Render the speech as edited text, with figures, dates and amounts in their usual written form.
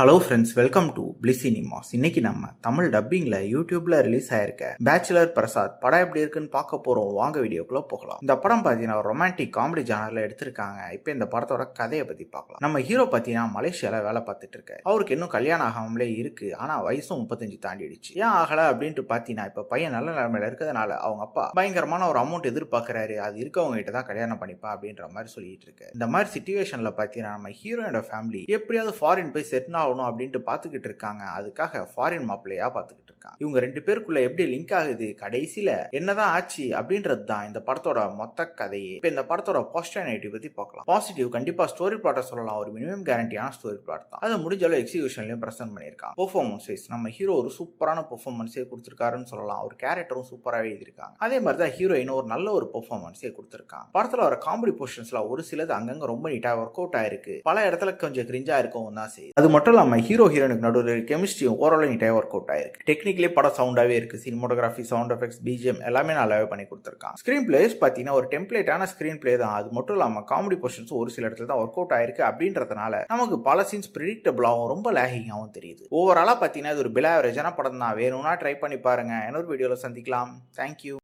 Hello friends, welcome to bliss cinemas. இன்னைக்கு நம்ம தமிழ் டப்பிங்ல யூடியூப்ல ரிலீஸ் ஆயிருக்க பேச்சுலர் பிரசாத் படம் எப்படி இருக்குன்னு பார்க்க போறோம். வாங்க வீடியோக்குள்ள போகலாம். இந்த படம் பார்த்தீங்கன்னா ரொமான்டிக் காமெடி ஜானர்ல எடுத்திருக்காங்க. இப்போ இந்த படத்தோட கதையை பத்தி பார்க்கலாம். நம்ம ஹீரோ பார்த்தீங்கன்னா மலேசியால வேலை பார்த்துட்டு இருக்காரு. அவருக்கு இன்னும் கல்யாணம் ஆகாமலே இருக்கு. ஆனா வயசும் 35 தாண்டிடுச்சு. ஏன் ஆகல அப்படின்ட்டு பார்த்தீங்கன்னா இப்ப பையன் நல்ல நிலைமையில இருக்கிறதுனால அவங்க அப்பா பயங்கரமான ஒரு அமௌண்ட் எதிர்பார்க்கிறாரு. அது இருக்கவங்க கிட்ட தான் கல்யாணம் பண்ணிப்பா அப்படின்ற மாதிரி சொல்லிட்டு இருக்கு. இந்த மாதிரி சிச்சுவேஷன்ல பார்த்தீங்கன்னா நம்ம ஹீரோயோட ஃபேமிலி எப்படியாவது ஃபாரின் போய் செட்டில் ஆகணும் அப்படின்ட்டு பார்த்துக்கிட்டு இருக்காங்க. அதுக்காக ஃபாரின் மாப்பிள்ளையா பார்த்துக்கிட்டு இருக்காங்க. இவங்க ரெண்டு பேருக்குள்ள எப்படி லிங்க் ஆகுது, கடைசியில என்னதான் ஆச்சு அப்படின்றது தான் இந்த படத்தோட மொத்த கதையே. இப்போ இந்த படத்தோட பாசிட்டிவ் நெகட்டிவ் பத்தி பார்க்கலாம். பாசிட்டிவ் கண்டிப்பா ஸ்டோரி பிளாட்டை சொல்லலாம். ஒரு மினிமம் கேரண்டியான ஸ்டோரி பிளாட் தான். அது முடிஞ்ச அளவு எக்ஸிகியூஷன்லயும் பிரசன்ட் பண்ணியிருக்காங்க. பெர்ஃபார்மன்ஸ் வைஸ் நம்ம ஹீரோ ஒரு சூப்பரான பெர்ஃபார்மன்ஸே கொடுத்திருக்காருன்னு சொல்லலாம். ஒரு கேரக்டரும் சூப்பராகவே எழுதியிருக்காங்க. அதே மாதிரி தான் ஹீரோயின் ஒரு நல்ல ஒரு பெர்ஃபார்மன்ஸே கொடுத்திருக்காங்க. படத்துல வர காமெடி போர்ஷன்ஸ்ல ஒரு சிலது அங்கங்க ரொம்ப நீட்டா ஒர்க் அவுட் ஆயிருக்கு. பல இடத்துல கொஞ்சம் கிரிஞ்சா இருக்கும் தான் செய்யுது. அது மட்டும் இல்லாம ஹீரோ ஹீரோனுக்கு நடுவில் கெமிஸ்ட்ரியும் ஓரளவு நீட்டாக ஒர்க் அவுட் ஆயிருக்கு. டெக்னிக்கலி படம் சவுண்டாவே இருக்கு. சினிமோட்டோகிராஃபி, சவுண்ட் எஃபெக்ட்ஸ், பிஜிஎம் எல்லாமே நல்லாவே பண்ணி கொடுத்துருக்காங்க. ஸ்கிரீன் பிளேஸ் பார்த்தீங்கன்னா ஒரு டெம்ப்ளேட்டான ஸ்கிரீன் பிளே தான். அது மட்டும் இல்லாமல் காமெடி போர்ஷன்ஸ் ஒரு சில இடத்துல தான் ஒர்க் அவுட் ஆயிருக்கு. அப்படின்றதுனால நமக்கு பல சீன்ஸ் ப்ரிடிக்டபிளாகவும் ரொம்ப லேகிங்காகவும் தெரியுது. ஓவராலாக பார்த்தீங்கன்னா இது ஒரு பிலோ ஆவரேஜான படம் தான். வேணும்னா ட்ரை பண்ணி பாருங்க. இன்னொரு வீடியோவில் சந்திக்கலாம். தேங்க்யூ.